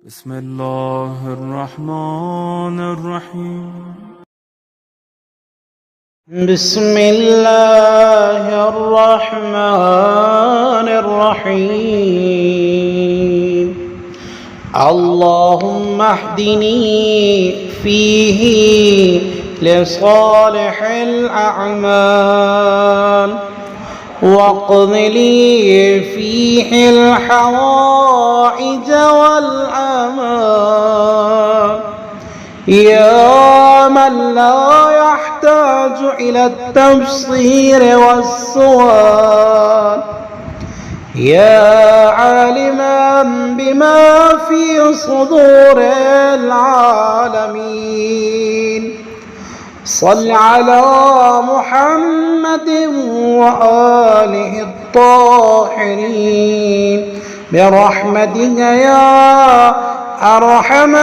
بسم الله الرحمن الرحيم. بسم الله الرحمن الرحيم. اللهم اهدني فيه لصالح الأعمال واقض لي فيه الحوائج والآمال يا من لا يحتاج إلى التبصير والسؤال، يا عالما بما في صدور العالمين، صل على محمد وآله الطاهرين برحمتك يا أرحم